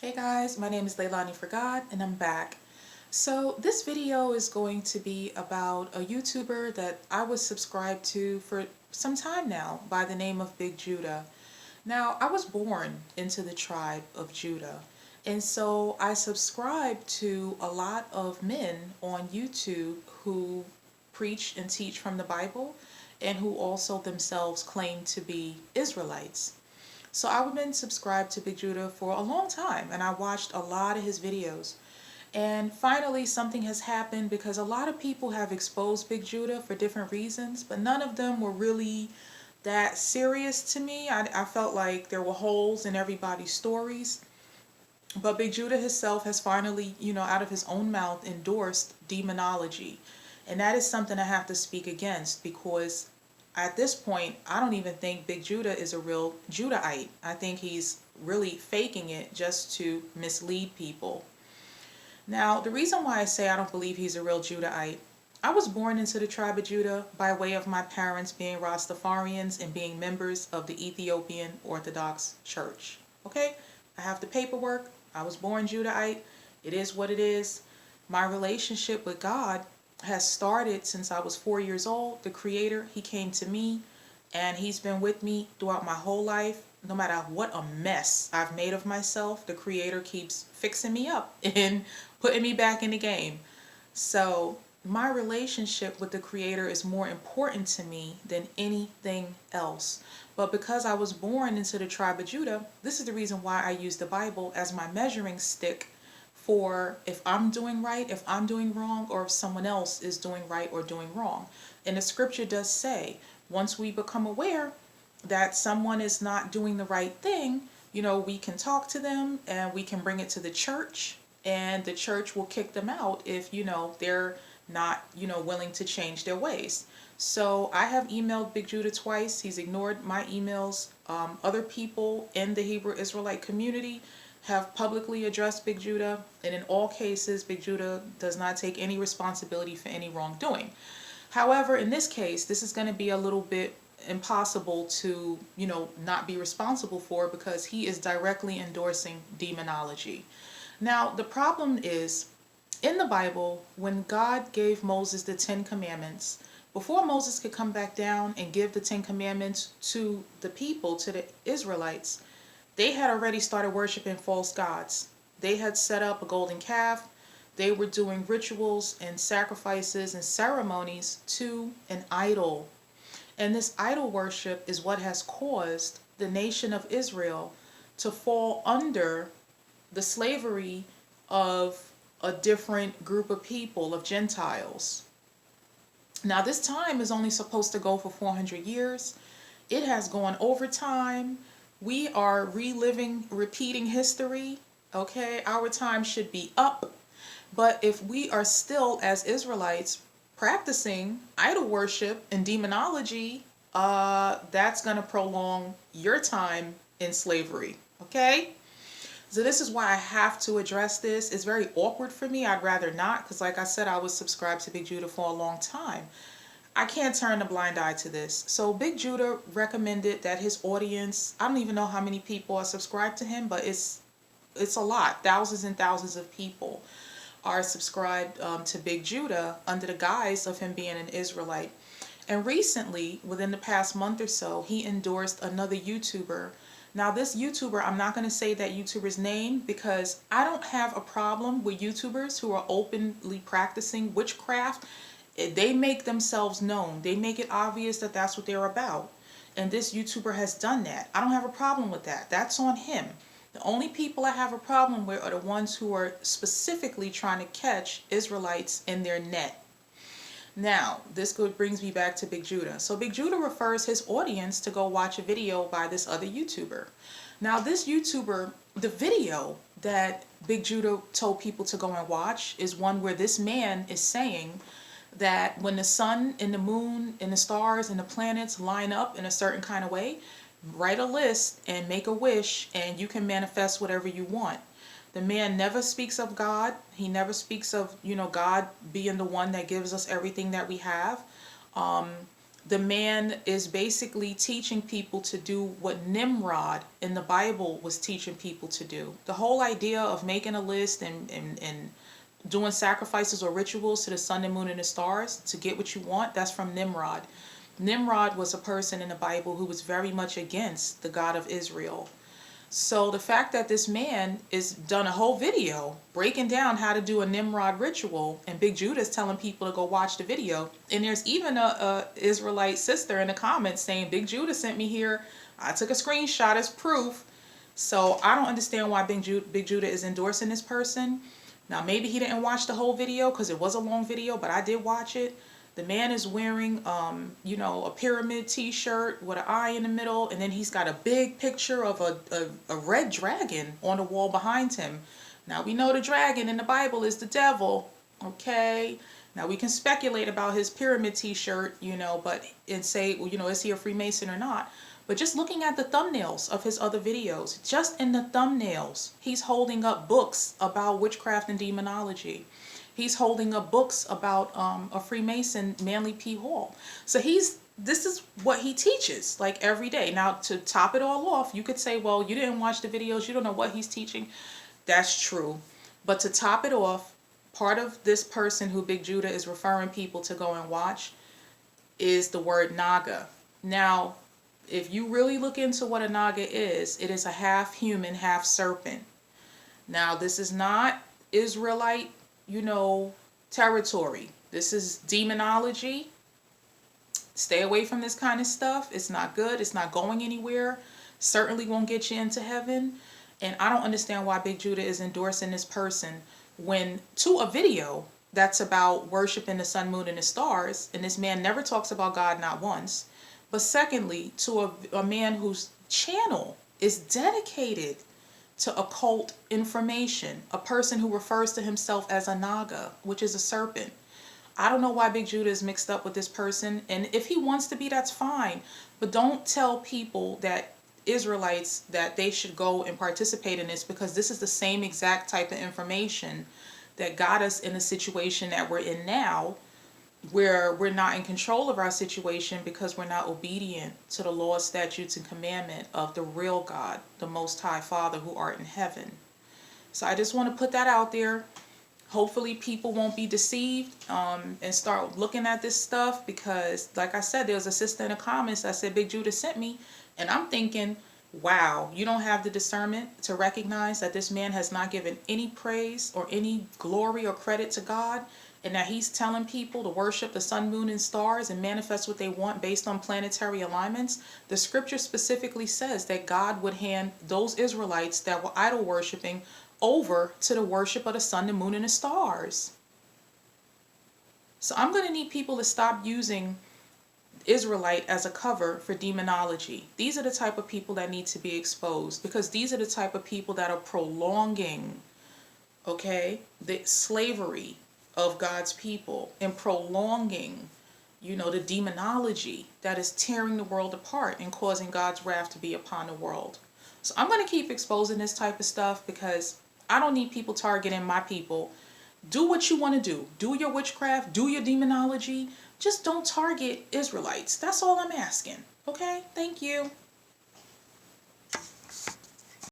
Hey guys, my name is leilaniforgod and I'm back. So this video is going to be about a YouTuber that I was subscribed to for some time now by the name of Big Judah. Now, I was born into the tribe of Judah, and so I subscribe to a lot of men on YouTube who preach and teach from the Bible and who also themselves claim to be Israelites. So I've been subscribed to Big Judah for a long time and I watched a lot of his videos. And finally something has happened because a lot of people have exposed Big Judah for different reasons, but none of them were really that serious to me. I felt like there were holes in everybody's stories. But Big Judah himself has finally, out of his own mouth endorsed demonology. And that is something I have to speak against because at this point, I don't even think Big Judah is a real Judahite. I think he's really faking it just to mislead people. Now, the reason why I say I don't believe he's a real Judahite, I was born into the tribe of Judah by way of my parents being Rastafarians and being members of the Ethiopian Orthodox Church. Okay? I have the paperwork. I was born Judahite. It is what it is. My relationship with God has started since I was 4 years old. The Creator, He came to me and He's been with me throughout my whole life. No matter what a mess I've made of myself, the Creator keeps fixing me up and putting me back in the game. So my relationship with the Creator is more important to me than anything else. But because I was born into the tribe of Judah, this is the reason why I use the Bible as my measuring stick for if I'm doing right, if I'm doing wrong, or if someone else is doing right or doing wrong. And the scripture does say, once we become aware that someone is not doing the right thing, we can talk to them and we can bring it to the church, and the church will kick them out if, they're not, willing to change their ways. So I have emailed Big Judah twice. He's ignored my emails. Other people in the Hebrew Israelite community have publicly addressed Big Judah, and in all cases, Big Judah does not take any responsibility for any wrongdoing. However, in this case, this is going to be a little bit impossible to, not be responsible for because he is directly endorsing demonology. Now, the problem is, in the Bible, when God gave Moses the 10 Commandments, before Moses could come back down and give the 10 Commandments to the people, to the Israelites, they had already started worshiping false gods. They had set up a golden calf. They were doing rituals and sacrifices and ceremonies to an idol. And this idol worship is what has caused the nation of Israel to fall under the slavery of a different group of people, of Gentiles. Now, this time is only supposed to go for 400 years. It has gone over time. We are reliving, repeating history. Okay, our time should be up. But if we are still, as Israelites, practicing idol worship and demonology, that's going to prolong your time in slavery. Okay? So this is why I have to address this. It's very awkward for me. I'd rather not, because like I said, I was subscribed to Big Judah for a long time. I can't turn a blind eye to this. So Big Judah recommended that his audience, I don't even know how many people are subscribed to him, but it's a lot. Thousands and thousands of people are subscribed to Big Judah under the guise of him being an Israelite. And recently, within the past month or so, he endorsed another YouTuber. Now, this YouTuber, I'm not going to say that YouTuber's name because I don't have a problem with YouTubers who are openly practicing witchcraft. They make themselves known. They make it obvious that that's what they're about. And this YouTuber has done that. I don't have a problem with that. That's on him. The only people I have a problem with are the ones who are specifically trying to catch Israelites in their net. Now, this brings me back to Big Judah. So Big Judah refers his audience to go watch a video by this other YouTuber. Now, this YouTuber, the video that Big Judah told people to go and watch is one where this man is saying that when the sun and the moon and the stars and the planets line up in a certain kind of way, write a list and make a wish and you can manifest whatever you want. The man never speaks of God. He never speaks of, God being the one that gives us everything that we have. The man is basically teaching people to do what Nimrod in the Bible was teaching people to do. The whole idea of making a list and doing sacrifices or rituals to the sun, the moon, and the stars to get what you want, that's from Nimrod. Nimrod was a person in the Bible who was very much against the God of Israel. So the fact that this man is done a whole video breaking down how to do a Nimrod ritual, and Big Judah is telling people to go watch the video, and there's even a Israelite sister in the comments saying Big Judah sent me here, I took a screenshot as proof. So I don't understand why Big Judah is endorsing this person. Now maybe he didn't watch the whole video because it was a long video, but I did watch it. The man is wearing, a pyramid t-shirt with an eye in the middle, and then he's got a big picture of a red dragon on the wall behind him. Now we know the dragon in the Bible is the devil, okay? Now we can speculate about his pyramid t-shirt, and say, well, is he a Freemason or not? But just looking at the thumbnails of his other videos, just in the thumbnails, he's holding up books about witchcraft and demonology. He's holding up books about a Freemason, Manly P. Hall. So this is what he teaches like every day. Now to top it all off, you could say, well, you didn't watch the videos, you don't know what he's teaching. That's true. But to top it off, part of this person who Big Judah is referring people to go and watch is the word Naga. Now, if you really look into what a Naga is, it is a half human, half serpent. Now, this is not Israelite territory. This is demonology. Stay away from this kind of stuff. It's not good. It's not going anywhere. Certainly won't get you into heaven. And I don't understand why Big Judah is endorsing this person when to a video that's about worshiping the sun, moon, and the stars, and this man never talks about God, not once. But secondly, to a man whose channel is dedicated to occult information, a person who refers to himself as a Naga, which is a serpent. I don't know why Big Judah is mixed up with this person, and if he wants to be, that's fine. But don't tell people that Israelites that they should go and participate in this, because this is the same exact type of information that got us in the situation that we're in now, where we're not in control of our situation because we're not obedient to the laws, statutes, and commandment of the real God, the Most High Father who art in heaven. So I just want to put that out there. Hopefully people won't be deceived and start looking at this stuff, because like I said, there was a sister in the comments that said Big Judah sent me, and I'm thinking, wow, you don't have the discernment to recognize that this man has not given any praise or any glory or credit to God, and that he's telling people to worship the sun, moon, and stars and manifest what they want based on planetary alignments. The scripture specifically says that God would hand those Israelites that were idol worshiping over to the worship of the sun, the moon, and the stars. So I'm going to need people to stop using Israelite as a cover for demonology. These are the type of people that need to be exposed, because these are the type of people that are prolonging, the slavery of God's people, and prolonging, the demonology that is tearing the world apart and causing God's wrath to be upon the world. So I'm going to keep exposing this type of stuff, because I don't need people targeting my people. Do what you want to do. Do your witchcraft, do your demonology. Just don't target Israelites. That's all I'm asking. Okay? Thank you.